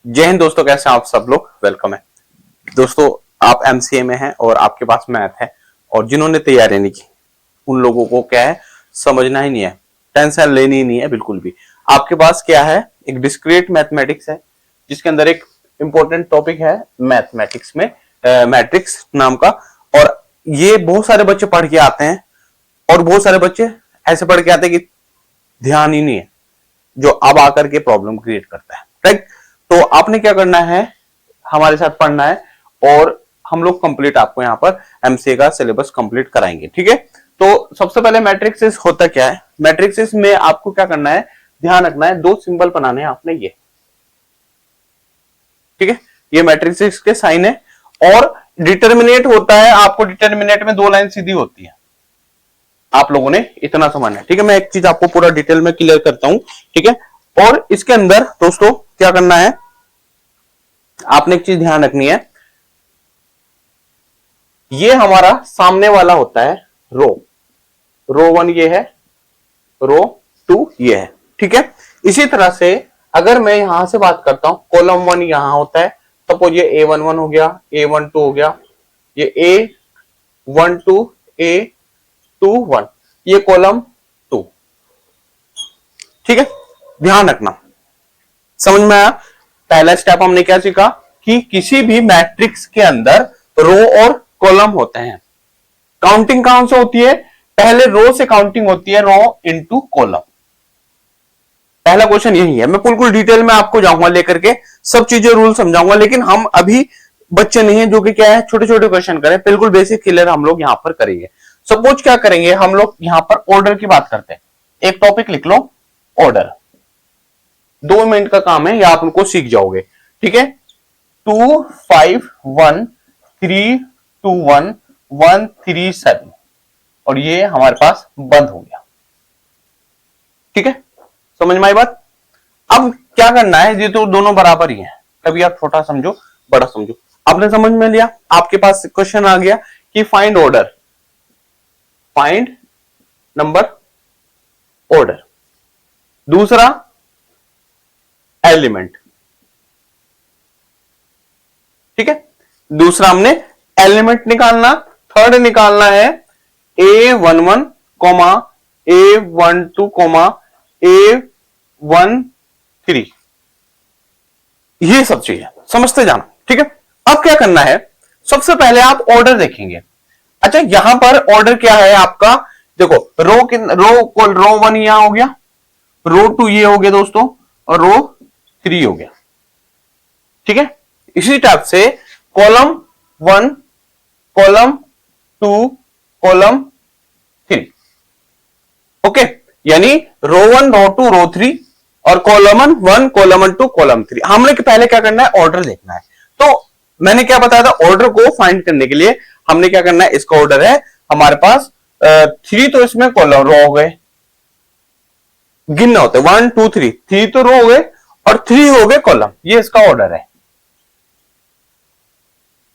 जय हिंद दोस्तों, कैसे हैं आप सब लोग। वेलकम है दोस्तों। आप एमसीए में हैं और आपके पास मैथ है और जिन्होंने तैयारी नहीं की उन लोगों को क्या है, समझना ही नहीं है, टेंशन लेनी ही नहीं है बिल्कुल भी। आपके पास क्या है, एक डिस्क्रीट मैथमेटिक्स है जिसके अंदर एक इंपॉर्टेंट टॉपिक है मैथमेटिक्स में, मैट्रिक्स नाम का। और ये बहुत सारे बच्चे पढ़ के आते हैं और बहुत सारे बच्चे ऐसे पढ़ के आते हैं कि ध्यान ही नहीं है, जो अब आकर के प्रॉब्लम क्रिएट करता है। राइट, तो आपने क्या करना है, हमारे साथ पढ़ना है और हम लोग कंप्लीट आपको यहाँ पर एमसीए का सिलेबस कंप्लीट कराएंगे। ठीक है, तो सबसे पहले मैट्रिक्स होता क्या है। मैट्रिक्स में आपको क्या करना है, ध्यान रखना है, दो सिंबल बनाने हैं आपने ये। ठीक है, ये मैट्रिक्स के साइन है और डिटर्मिनेट होता है। आपको डिटर्मिनेट में दो लाइन सीधी होती है, आप लोगों ने इतना समझना है। ठीक है, मैं एक चीज आपको पूरा डिटेल में क्लियर करता हूं। ठीक है, और इसके अंदर दोस्तों क्या करना है, आपने एक चीज ध्यान रखनी है, ये हमारा सामने वाला होता है रो 1 ये है, रो 2 ये है। ठीक है, इसी तरह से अगर मैं यहां से बात करता हूं, कॉलम 1 यहां होता है, सपोज ये A11 हो गया, A12 हो गया, ये A12 A21, ये कॉलम 2। ठीक है, ध्यान रखना, समझ में आया। पहला स्टेप हमने क्या सीखा कि किसी भी मैट्रिक्स के अंदर रो और कॉलम होते हैं। काउंटिंग कहां से होती है, पहले रो से काउंटिंग होती है, रो इनटू कॉलम। पहला क्वेश्चन यही है। मैं बिल्कुल डिटेल में आपको जाऊंगा लेकर के, सब चीजें रूल समझाऊंगा, लेकिन हम अभी बच्चे नहीं है जो कि क्या है छोटे छोटे क्वेश्चन करें, बिल्कुल बेसिक क्लियर हम लोग यहां पर करेंगे। सपोज क्या करेंगे, हम लोग यहां पर ऑर्डर की बात करते हैं। एक टॉपिक लिख लो, ऑर्डर। 2 मिनट का काम है, या आप उनको सीख जाओगे। ठीक है, 2 5 1 3 2 1 1 3 7 और ये हमारे पास बंद हो गया। ठीक है, समझ में आई बात। अब क्या करना है, ये तो दोनों बराबर ही हैं, कभी आप छोटा समझो बड़ा समझो। आपने समझ में लिया, आपके पास क्वेश्चन आ गया कि find order, find number order. दूसरा एलिमेंट। ठीक है, दूसरा हमने एलिमेंट निकालना। थर्ड निकालना है A11 comma A12 comma A13। ये सब चीजें समझते जाना। ठीक है, अब क्या करना है, सबसे पहले आप ऑर्डर देखेंगे। अच्छा, यहां पर ऑर्डर क्या है आपका, देखो रो 1 यहां हो गया, रो 2 ये हो गया दोस्तों, और रो 3 हो गया। ठीक है, इसी टाइप से कॉलम 1 कॉलम 2 कॉलम 3। ओके, यानी रो 1 रो 2 रो 3 और कॉलम 1 कॉलम 2 कॉलम 3। हमने पहले क्या करना है, ऑर्डर देखना है। तो मैंने क्या बताया था, ऑर्डर को फाइंड करने के लिए हमने क्या करना है, इसका ऑर्डर है हमारे पास 3, तो इसमें कॉलम रो हो गए, गिनना होता है 1 2 3, 3 तो रो हो गए और 3 हो गए कॉलम। ये इसका ऑर्डर है।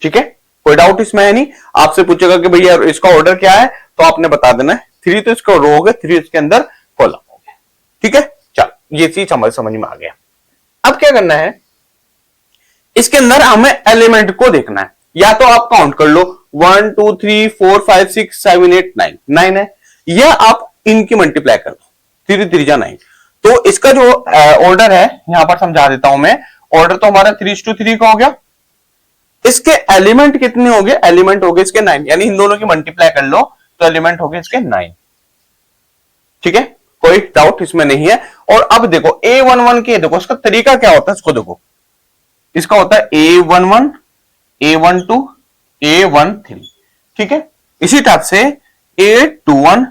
ठीक है, कोई डाउट इसमें है नहीं। आपसे पूछेगा कि भैया इसका ऑर्डर क्या है, तो आपने बता देना है 3 तो इसका रो हो गए, 3 इसके अंदर कॉलम हो गए। ठीक है, चल ये चीज हमारे समझ में आ गया। अब क्या करना है, इसके अंदर हमें एलिमेंट को देखना है। या तो आप काउंट कर लो 1 2 3 4 5 6 7 8 9, 9 है, या आप इनकी मल्टीप्लाई कर दो, 3 3 9। तो इसका जो ऑर्डर है यहां पर समझा देता हूं मैं। ऑर्डर तो हमारा 3:3 का हो गया। इसके एलिमेंट कितने हो गए, एलिमेंट हो गए इसके 9, यानी इन दोनों की मल्टीप्लाई कर लो तो एलिमेंट हो गए इसके 9। ठीक है, कोई डाउट इसमें नहीं है। और अब देखो A11 के, देखो इसका तरीका क्या होता है, इसको देखो, इसका होता है A11 A12 A13। ठीक है, इसी टाइप से A21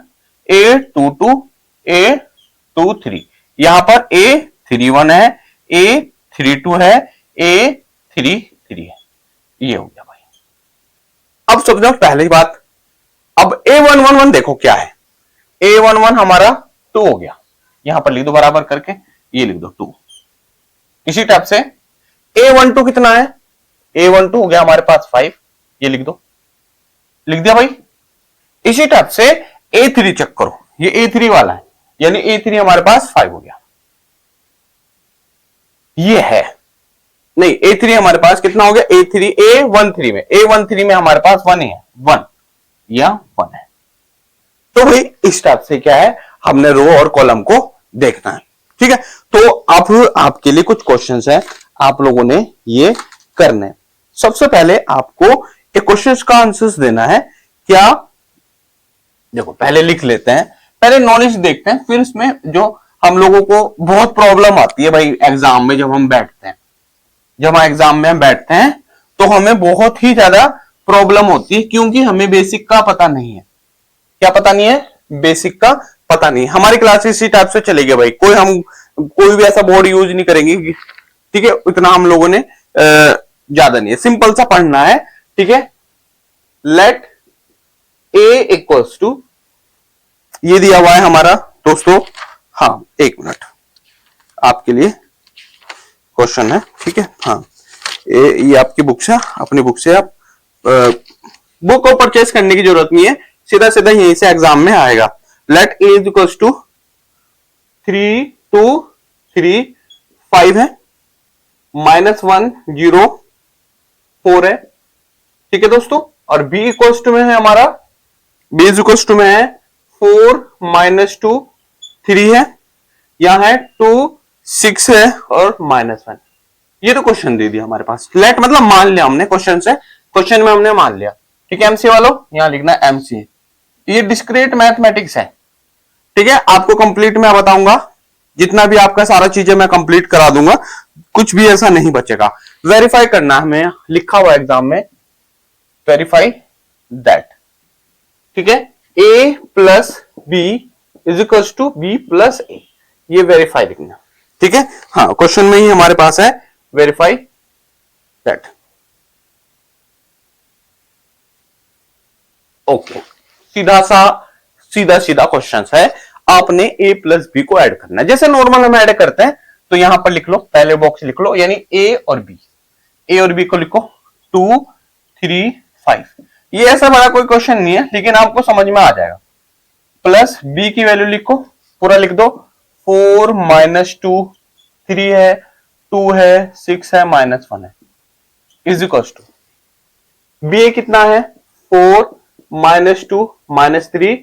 A22 A23, यहां पर A31 है, A32 है, A33 है। ये हो गया भाई। अब समझो पहली बात। अब A111 देखो क्या है, A11 हमारा 2 हो गया, यहां पर लिख दो बराबर करके, ये लिख दो 2। इसी टाइप से A12 कितना है, A12 हो गया हमारे पास 5, ये लिख दो, लिख दिया भाई। इसी टाइप से A3 चेक करो, ये A3 वाला है, यानी A3 हमारे पास 5 हो गया, ये है। नहीं, A3 हमारे पास कितना हो गया, A13 में, A13 में हमारे पास 1 है, 1 या 1 है। तो भाई इस टाइप से क्या है, हमने रो और कॉलम को देखना है। ठीक है, तो अब आपके लिए कुछ क्वेश्चंस हैं, आप लोगों ने ये करने हैं। सबसे पहले आपको एक क्वेश्चन का आंसर देना है। क्या, देखो पहले लिख लेते हैं, पहले नॉलेज देखते हैं, फिर इसमें जो हम लोगों को बहुत प्रॉब्लम आती है भाई एग्जाम में, जब हम बैठते हैं, जब हम एग्जाम में बैठते हैं तो हमें बहुत ही ज्यादा प्रॉब्लम होती है, क्योंकि हमें बेसिक का पता नहीं है। क्या पता नहीं है, बेसिक का पता नहीं। हमारी क्लास इसी टाइप से चलेगी भाई, कोई भी ऐसा बोर्ड यूज नहीं करेंगे। ठीक है, इतना हम लोगों ने ज्यादा नहीं है, सिंपल सा पढ़ना है। ठीक है, लेट ए इक्वल्स टू, ये दिया हुआ है हमारा दोस्तों। हाँ, एक मिनट, आपके लिए क्वेश्चन है। ठीक है, हाँ, ये आपकी बुक से, अपनी बुक से आप बुक को परचेस करने की जरूरत नहीं है, सीधा सीधा यहीं से एग्जाम में आएगा। Let A is equals to 3 2 3 5 है, -1 0 4 है। ठीक है दोस्तों, और बी इक्वल्स टू में है हमारा, बी इज इक्वल्स टू में है 4 -2 3 है, यहां है 2 6 है और -1। ये तो क्वेश्चन दे दिया हमारे पास। लेट मतलब मान लिया हमने, क्वेश्चन से, क्वेश्चन में हमने मान लिया। ठीक है एमसी वालों, यहां लिखना है एमसी। ये डिस्क्रीट मैथमेटिक्स है। ठीक है, आपको कंप्लीट मैं बताऊंगा, जितना भी आपका सारा चीजें मैं कंप्लीट करा दूंगा, कुछ भी ऐसा नहीं बचेगा। वेरीफाई करना हमें, लिखा हुआ एग्जाम में, वेरीफाई दैट। ठीक है, a plus B is equal to B plus A, ये वेरीफाई लिखना। ठीक है, हाँ, क्वेश्चन में ही हमारे पास है वेरीफाई दैट। ओके, सीधा सीधा क्वेश्चन है। आपने a प्लस बी को ऐड करना है, जैसे नॉर्मल हम ऐड करते हैं। तो यहां पर लिख लो, पहले बॉक्स लिख लो, यानी a और b को लिखो 2 3 5। ये ऐसा बड़ा कोई क्वेश्चन नहीं है, लेकिन आपको समझ में आ जाएगा। प्लस b की वैल्यू लिखो, पूरा लिख दो, 4 -2 3 है, 2 है, 6 है, -1 है, इज इक्वल टू बी कितना है, 4 -2 -3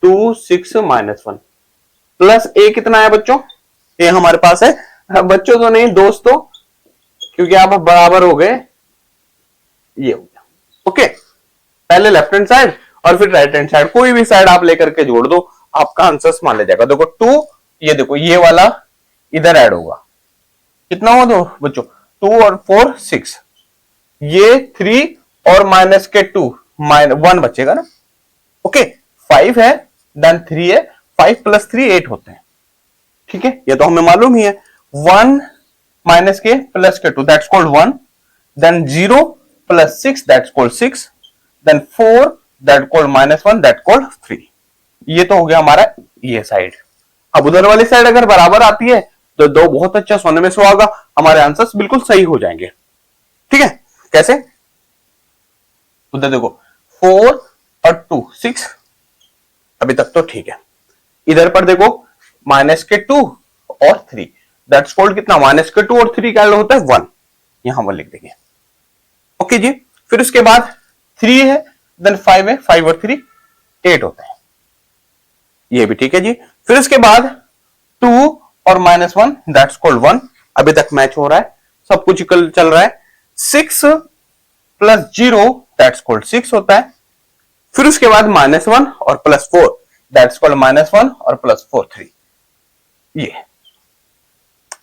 2 6 -1, प्लस ए कितना है बच्चों, ए हमारे पास है, बच्चों तो नहीं दोस्तों, क्योंकि आप बराबर हो गए, ये हो गया। ओके, पहले लेफ्ट हैंड साइड और फिर राइट हैंड साइड, कोई भी साइड आप लेकर के जोड़ दो, आपका आंसर मान ले जाएगा। देखो 2, ये देखो ये वाला इधर ऐड होगा, कितना हुआ दो बच्चों, 2 और 4 6, ये 3 और माइनस के 2 1 बचेगा ना। ओके, 5 है देन 3 है, 5 प्लस 3 8 होते हैं। ठीक है, ये तो हमें मालूम ही है। 1 माइनस के प्लस के 2 that's called 1, then 0 plus 6 that's called 6, then 4 that called -1 that called 3। ये तो हो गया हमारा ये साइड। अब उधर वाली साइड अगर बराबर आती है तो दो बहुत अच्छा सोने में सुहागा, हमारे आंसर्स बिल्कुल सही हो जाएंगे। ठीक है, कैसे, उधर देखो 4 और 2 6, अभी तक तो ठीक है। इधर पर देखो माइनस के 2 और 3 दैट्स कॉल्ड कितना, माइनस के 2 और 3 क्या होता है 1, यहां 1 लिख देंगे। ओके जी, फिर उसके बाद 3 है, देन 5 है, 5 और 3 8 होता है, ये भी ठीक है जी। फिर उसके बाद 2 और -1 दैट्स कॉल्ड 1, अभी तक मैच हो रहा है, सब कुछ इक्वल चल रहा है। 6 प्लस 0 दैट्स कॉल्ड 6 होता है। फिर उसके बाद -1 और +4 दैट्स कॉल्ड -1 और +4 3, ये।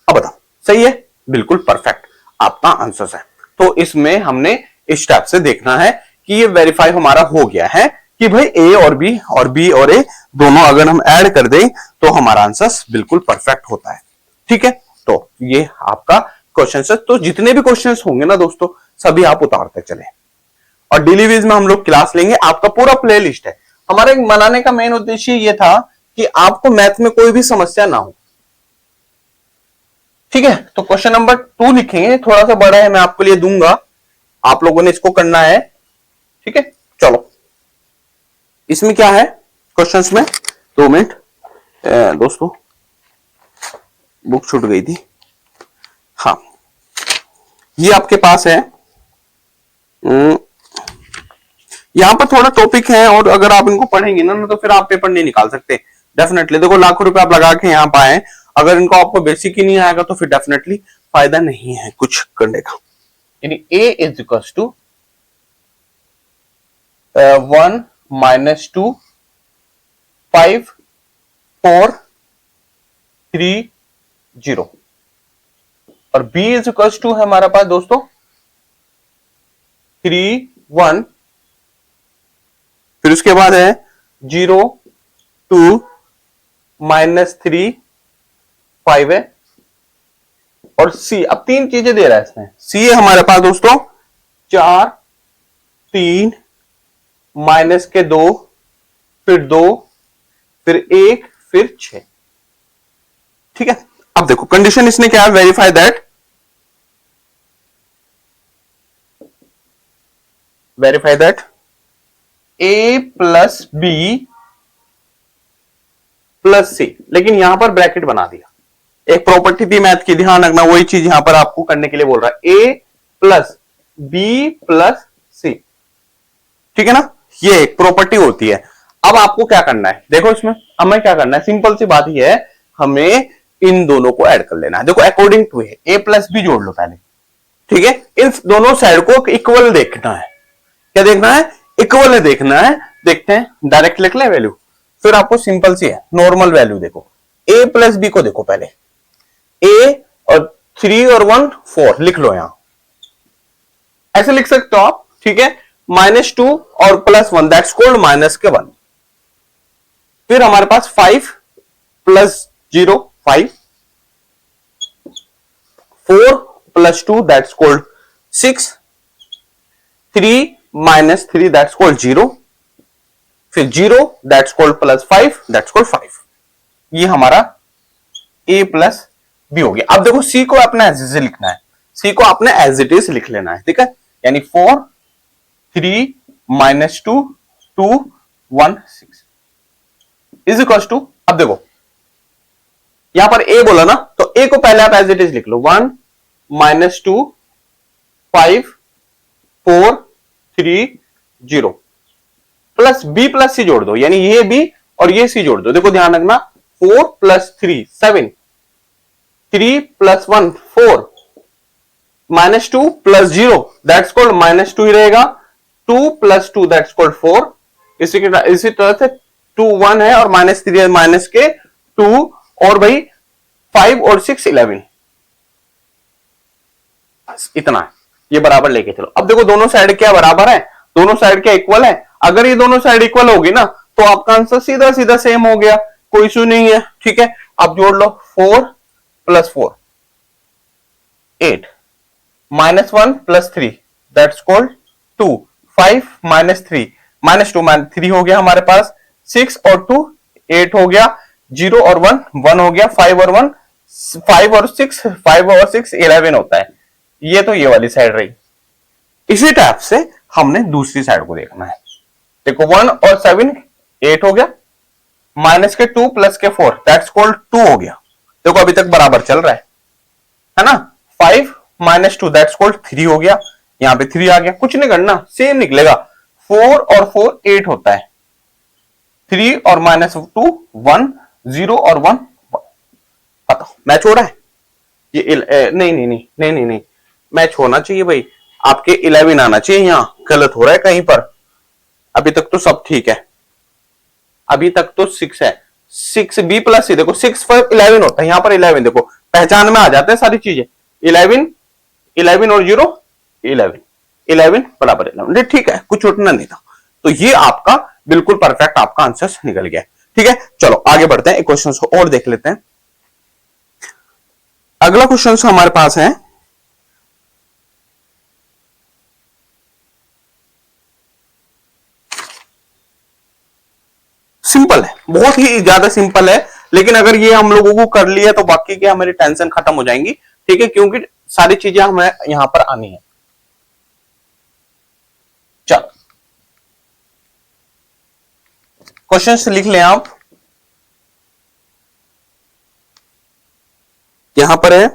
अब बताओ सही है, बिल्कुल परफेक्ट आपका आंसर है। तो इसमें हमने इस स्टेप से देखना है कि ये वेरीफाई हमारा हो गया है कि भाई ए और बी और बी और ए दोनों अगर हम ऐड कर दें तो हमारा आंसर बिल्कुल परफेक्ट होता है। ठीक है, तो ये आपका क्वेश्चन है। तो जितने भी क्वेश्चंस होंगे ना दोस्तों, सभी आप उतारते चले, और डेली बेस में हम लोग क्लास लेंगे, आपका पूरा प्ले लिस्ट है। हमारे बनाने का मेन उद्देश्य ये था कि आपको मैथ में कोई भी समस्या ना हो। ठीक है, तो क्वेश्चन नंबर 2 लिखेंगे, थोड़ा सा बड़ा है, मैं आपके लिए दूंगा, आप लोगों ने इसको करना है। ठीक है, चलो इसमें क्या है क्वेश्चंस में, 2 मिनट दोस्तों, बुक छूट गई थी। हाँ, ये आपके पास है। यहाँ पर थोड़ा टॉपिक है, और अगर आप इनको पढ़ेंगे ना तो फिर आप पेपर नहीं निकाल सकते डेफिनेटली। देखो लाखों रुपए आप लगा के यहाँ पाए, अगर इनको आपको बेसिक ही नहीं आएगा तो फिर डेफिनेटली फायदा नहीं है कुछ करने का। यानी a इज इक्वल टू 1 - 2 5 4 3 0, और b इज इक्वल टू है हमारे पास दोस्तों 3 1, फिर उसके बाद है 0 2 -3 5 है, और सी। अब तीन चीजें दे रहा है इसमें। सी है हमारे पास दोस्तों 4 3 -2 फिर 2 फिर 1 फिर 6। ठीक है, अब देखो कंडीशन इसने क्या है, verify that a plus B plus C, लेकिन यहां पर ब्रैकेट बना दिया। एक प्रॉपर्टी थी मैथ की, ध्यान रखना, वही चीज यहां पर आपको करने के लिए बोल रहा है, a प्लस बी प्लस सी। ठीक है ना, ये एक प्रॉपर्टी होती है। अब आपको क्या करना है, देखो इसमें हमें क्या करना है, सिंपल सी बात ही है, हमें इन दोनों को ऐड कर लेना है। देखो according to A plus B जोड़ लो पहले। ठीक है, इन दोनों साइड को इक्वल देखना है। क्या देखना है, इक्वल देखना है। देखते हैं, डायरेक्ट लिख ले वैल्यू, फिर आपको सिंपल सी है नॉर्मल वैल्यू। देखो a प्लस बी को देखो पहले, a और 3 और 1 4 लिख लो, यहां ऐसे लिख सकते हो आप। ठीक है, -2 और +1 दैट्स कॉल्ड -1। फिर हमारे पास 5 + 0 5, 4 + 2 दैट्स कॉल्ड 6, 3 - 3 दैट्स कॉल्ड 0, फिर 0 दैट्स कॉल्ड +5 दैट्स कॉल्ड 5। ये हमारा a प्लस बी हो गया। अब देखो c को अपने एज इट इज लिखना है, c को अपने एज इट इज लिख लेना है। ठीक है, यानी 4 3 -2 2 1 6 इज इक्वल टू, अब देखो यहां पर a बोला ना, तो a को पहले आप एज इट इज लिख लो, 1 -2 5 4 3 0 प्लस b प्लस सी जोड़ दो, यानी ये b और ये c जोड़ दो। देखो ध्यान रखना, 4 + 3 7, 3 + 1 4, -2 + 0 दैट्स कॉल्ड -2 ही रहेगा, 2 + 2 दैट्स कॉल्ड 4। इसी तरह से 2 1 है और -3 है, माइनस के 2, और भाई 5 और 6 11, इतना है। ये बराबर लेके चलो। अब देखो दोनों साइड क्या बराबर है, दोनों साइड क्या इक्वल है। अगर ये दोनों साइड इक्वल होगी ना तो आपका आंसर सीधा सीधा सेम हो गया, कोई इशू नहीं है। ठीक है, अब जोड़ लो, 4 + 4 8, -1 + 3 दैट्स कॉल्ड 2, 5 - 3 -2 3 हो गया हमारे पास, 6 और 2 8 हो गया, 0 और 1 1 हो गया, 5 और 1 5 और 6 11 होता है। ये तो ये वाली साइड रही। इसी टाइप से हमने दूसरी साइड को देखना है। देखो 1 और 7 8 हो गया, माइनस के 2 प्लस के 4 दैट्स कॉल्ड 2 हो गया। देखो अभी तक बराबर चल रहा है ना। 5 - 2 दैट्स कॉल्ड 3 हो गया, यहां पे 3 आ गया, कुछ नहीं करना, सेम निकलेगा। 4 और 4 8 होता है, 3 और -2 1, 0 और 1 बताओ मैच हो रहा है ये? नहीं, मैच होना चाहिए भाई, आपके 11 आना चाहिए, यहां गलत हो रहा है कहीं पर। अभी तक तो सब ठीक है, अभी तक तो 6 है, 6 b प्लस सी। देखो 6 पर 11 होता है, यहां पर 11 देखो पहचान में आ जाते हैं सारी चीजें। 11 और 0 11 बराबर 11, ठीक है, कुछ उठना नहीं था। तो ये आपका बिल्कुल परफेक्ट आपका आंसर निकल गया। ठीक है, चलो आगे बढ़ते हैं, एक क्वेश्चन को और देख लेते हैं। अगला क्वेश्चन हमारे पास है, सिंपल है, बहुत ही ज्यादा सिंपल है, लेकिन अगर ये हम लोगों को कर लिया तो बाकी की हमारी टेंशन खत्म हो जाएंगी। ठीक है, क्योंकि सारी चीजें हमें यहां पर आनी है। चलो क्वेश्चंस लिख लें आप, यहां पर है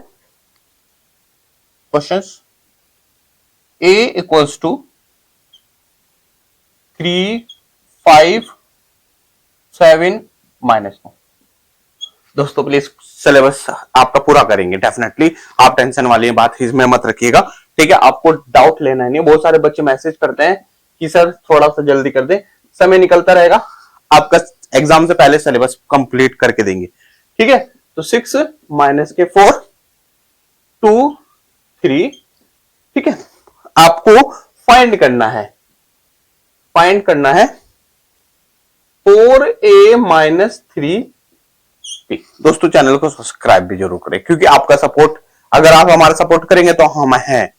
क्वेश्चंस। a equals to 3, 5, 7 -9। दोस्तों प्लीज सिलेबस आपका पूरा करेंगे डेफिनेटली, आप टेंशन वाली बात इसमें मत रखिएगा, ठीक है। आपको डाउट लेना नहीं, बहुत सारे बच्चे मैसेज करते हैं कि सर थोड़ा सा जल्दी कर दे, समय निकलता रहेगा, आपका एग्जाम से पहले सिलेबस कंप्लीट करके देंगे, ठीक है। तो 6 - 4 2 3, ठीक है। आपको फाइंड करना है 4a - 3b। दोस्तों चैनल को सब्सक्राइब भी जरूर करें, क्योंकि आपका सपोर्ट, अगर आप हमारा सपोर्ट करेंगे तो हम हैं,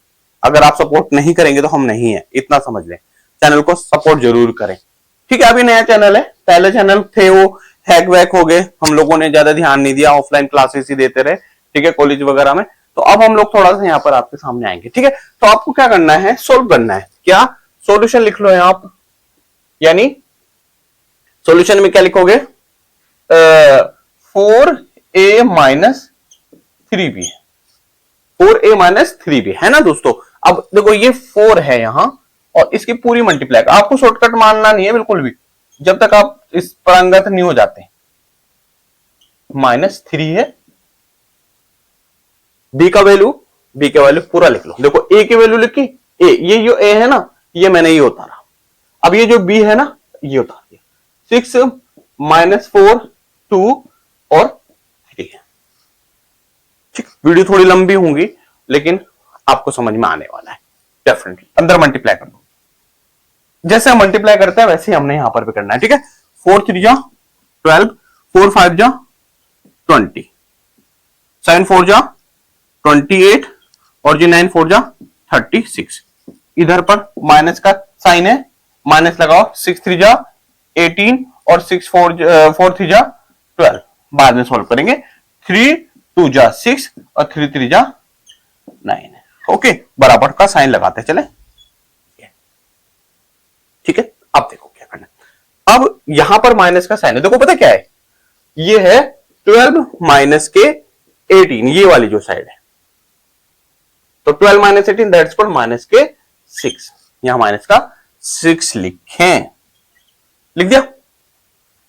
अगर आप सपोर्ट नहीं करेंगे तो हम नहीं है, इतना समझ लें। चैनल को सपोर्ट जरूर करें, ठीक है। अभी नया चैनल है, पहले चैनल थे वो हैक वैक हो गए, हम लोगों ने ज्यादा ध्यान नहीं दिया, ऑफलाइन क्लासेस ही देते रहे, ठीक है, कॉलेज वगैरह में। तो अब हम लोग थोड़ा सा यहाँ पर आपके सामने आएंगे, ठीक है। तो आपको क्या करना है, सोल्व करना है। क्या सॉल्यूशन लिख लो यहाँ आप, यानी सॉल्यूशन में क्या लिखोगे, 4a - 3b, 4a - 3b है ना दोस्तों। अब देखो ये 4 है यहां, और इसकी पूरी मल्टीप्लाई, आपको शॉर्टकट मानना नहीं है बिल्कुल भी, जब तक आप इस पारंगत नहीं हो जाते। -3 है, b का वैल्यू पूरा लिख लो। देखो a की वैल्यू लिखी, ये जो a है ना, ये मैंने ये उतारा। अब ये जो b है ना, ये उतार दिया। 6 - 4 2 और 3 है, ठीक। वीडियो थोड़ी लंबी होंगी, लेकिन आपको समझ में आने वाला है डेफिनेटली। अंदर मल्टीप्लाई कर दो, जैसे हम मल्टीप्लाई करते हैं वैसे ही हमने यहां पर भी करना है, ठीक है। 4 3 जा 12, 4 5 जा 20, 7 4 जा 28, और जी 9 4 जा 36। इधर पर माइनस का साइन है, माइनस लगाओ। 6 3 जा 18, और 6 4 3 जा 12, बाद में सॉल्व करेंगे। 3 2 जा 6, और 3 3 जा 9, ओके। बराबर का साइन लगाते चले, ठीक है। अब देखो क्या करना है, अब यहां पर माइनस का साइन है, देखो पता क्या है, ये है 12 माइनस के 18, ये वाली जो साइड है। तो 12 - 18 दैट्स पर माइनस के 6, यहां माइनस का 6 लिख दिया।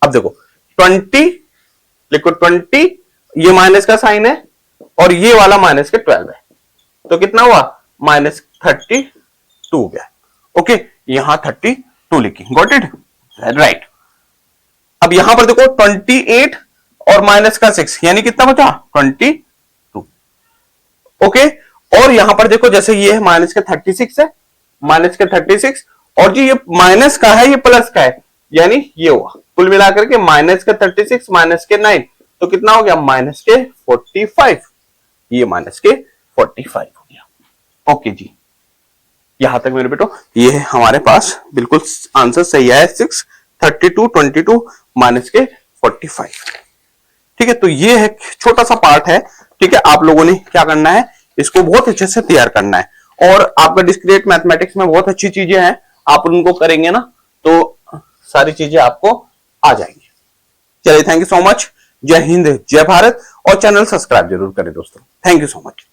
अब देखो 20 लिखो, 20 ये माइनस का साइन है, और ये वाला माइनस के 12 है, तो कितना हुआ -32 गया, ओके। यहां 32 लिखी, गॉट इट, राइट। अब यहां पर देखो 28 और माइनस का 6, यानी कितना बचा 22, ओके। और यहां पर देखो जैसे ये माइनस के 36 है, माइनस के 36, और जी ये माइनस का है, ये प्लस का है, यानी ये हुआ कुल मिलाकर के माइनस के 36 माइनस के 9, तो कितना हो गया माइनस के 45, ये माइनस के 45 हो गया, ओके जी। यहां तक मेरे बेटो ये हमारे पास बिल्कुल आंसर सही है, 6 32 22 माइनस के 45, ठीक है। तो ये है छोटा सा पार्ट है, ठीक है। आप लोगों ने क्या करना है, इसको बहुत अच्छे से तैयार करना है, और आपका डिस्क्रीट मैथमेटिक्स में बहुत अच्छी चीजें हैं, आप उनको करेंगे ना तो सारी चीजें आपको आ जाएंगी। चलिए, थैंक यू सो मच, जय हिंद जय भारत, और चैनल सब्सक्राइब जरूर करें दोस्तों, थैंक यू सो मच।